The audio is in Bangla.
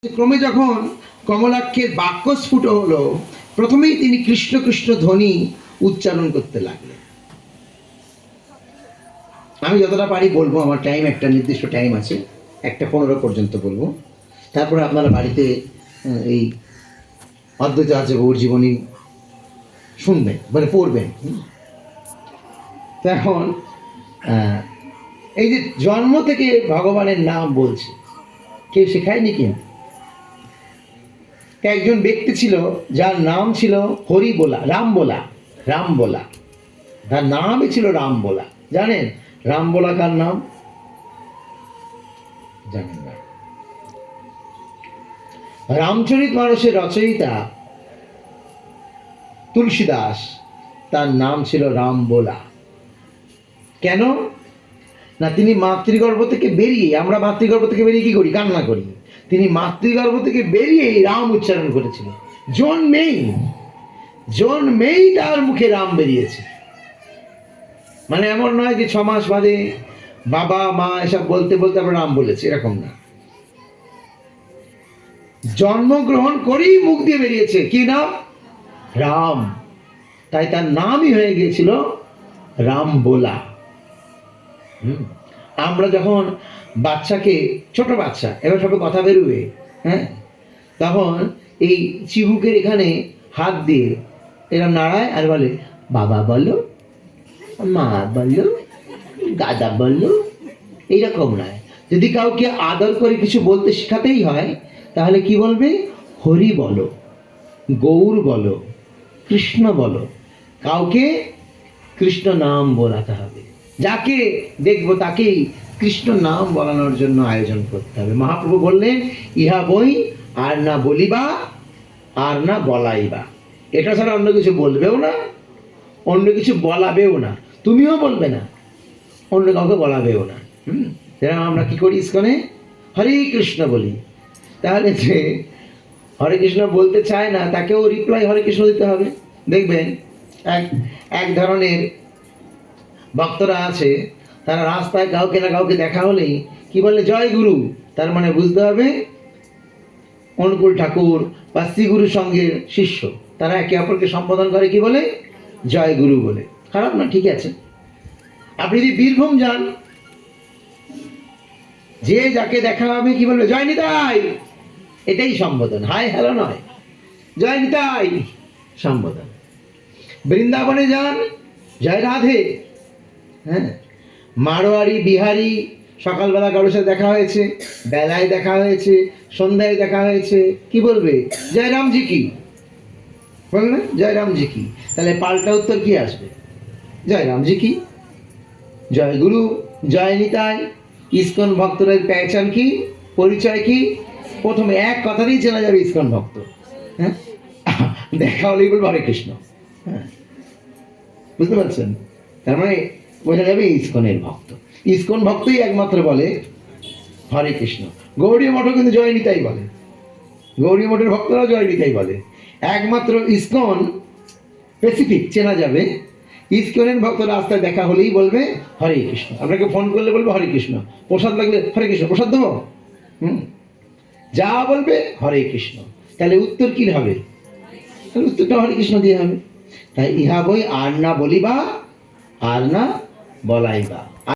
ক্রমে যখন কমলাক্ষের বাক্য স্ফুট হলো, প্রথমেই তিনি কৃষ্ণ কৃষ্ণ ধ্বনি উচ্চারণ করতে লাগলেন। আমি যতটা পারি বলবো, আমার টাইম একটা নির্দিষ্ট টাইম আছে, 1:15 পর্যন্ত বলবো। তারপরে আপনারা বাড়িতে এই অদ্বৈত আচার্য গৌর জীবনী শুনবেন, মানে পড়বেন। এখন এই যে জন্ম থেকে ভগবানের নাম বলছে, কেউ শেখায়নি কিন্তু। একজন ব্যক্তি ছিল যার নাম ছিল হরি বোলা, রাম বোলা, রাম বোলা। তার নামই ছিল রাম বোলা। জানেন রাম বোলা কার নাম? জানেন না? রামচরিত মানসের রচয়িতা তুলসী দাস, তার নাম ছিল রাম বোলা। কেন না, তিনি মাতৃগর্ভ থেকে বেরিয়ে, আমরা মাতৃগর্ভ থেকে বেরিয়ে কি করি? কান্না করি। তিনি মাতৃগর্ভ থেকে বেরিয়ে রাম উচ্চারণ করেছিলেন। জন্মেই তার মুখে রাম বেরিয়েছে। মানে এমন নয় যে 6 মাস বাদে বাবা মা এসব বলতে বলতে আমরা রাম বলেছি, এরকম না। জন্মগ্রহণ করেই মুখ দিয়ে বেরিয়েছে কি নাম? রাম। তাই তার নামই হয়ে গিয়েছিল রাম বোলা। আমরা যখন বাচ্চাকে, ছোট বাচ্চা এবার সবে কথা বেরোবে, হ্যাঁ, তখন এই চিবুকের এখানে হাত দিয়ে এরা নাড়ায় আর বলে বাবা বলো, মা বলো, দাদা বলো। এইরকম নয়। যদি কাউকে আদর করে কিছু বলতে শেখাতেই হয়, তাহলে কি বলবে? হরি বলো, গৌর বলো, কৃষ্ণ বলো। কাউকে কৃষ্ণ নাম বলাতে হবে। যাকে দেখবো তাকেই কৃষ্ণ নাম বলানোর জন্য আয়োজন করতে হবে। মহাপ্রভু বললেন, ইহা বই আর না বলিবা আর না বলাইবা। এটা ছাড়া অন্য কিছু বলবেও না, অন্য কিছু বলাবেও না, তুমিও বলবে না, অন্য কাউকে বলাবেও না। সেরকম আমরা কি করি? ইস্কনে হরে কৃষ্ণ বলি। তাহলে যে হরে কৃষ্ণ বলতে চায় না, তাকেও রিপ্লাই হরে কৃষ্ণ দিতে হবে। দেখবেন এক ধরনের ভক্তরা আছে, তারা রাস্তায় কাউকে না কাউকে দেখা হলেই কি বলে? জয় গুরু। তার মানে বুঝতে হবে অনুকূল ঠাকুর বা শ্রী গুরুর সঙ্গে শিষ্য, তারা একে অপরকে সম্বোধন করে কি বলে? জয় গুরু বলে। খারাপ না, ঠিক আছে। আপনি যদি বীরভূম যান, যে যাকে দেখা হবে কি বলবে? জয় নিতাই। এটাই সম্বোধন, হাই হ্যালো নয়, জয় নিতাই সম্বোধন। বৃন্দাবনে যান, জয় রাধে। হ্যাঁ, মারোয়ারি বিহারি সকালবেলা কারোর সাথে দেখা হয়েছে, বেলায় দেখা হয়েছে, সন্ধ্যায় দেখা হয়েছে, কি বলবে? জয় রামজি কি বলবে? জয় রামজি কি। তাহলে পাল্টা উত্তর কি আসবে? জয় রামজি কি, জয় গুরু, জয় নিতাই। ইস্কন ভক্তদের পেহচান কি, পরিচয় কি? প্রথমে এক কথাতেই চেনা যাবে ইস্কন ভক্ত। হ্যাঁ, দেখা হলেই বলবো হরে কৃষ্ণ। হ্যাঁ, বুঝতে পারছেন? তার মানে বোঝা যাবে ইস্কনের ভক্ত। ইস্কন ভক্তই একমাত্র বলে হরে কৃষ্ণ। গৌড়ীয় মঠও কিন্তু জয় নিতাই বলে, গৌড়ীয় মঠের ভক্তরাও জয় নিতাই বলে। একমাত্র ইস্কন স্পেসিফিক চেনা যাবে, ইস্কনের ভক্ত রাস্তায় দেখা হলেই বলবে হরে কৃষ্ণ। আপনাকে ফোন করলে বলবে হরে কৃষ্ণ, প্রসাদ লাগলে হরে কৃষ্ণ, প্রসাদ দেবো, যা বলবে হরে কৃষ্ণ। তাহলে উত্তর কি হবে? উত্তরটা হরে কৃষ্ণ দিয়ে হবে। তাই ইহা বই আর না বলিবা আর না বলাইবা।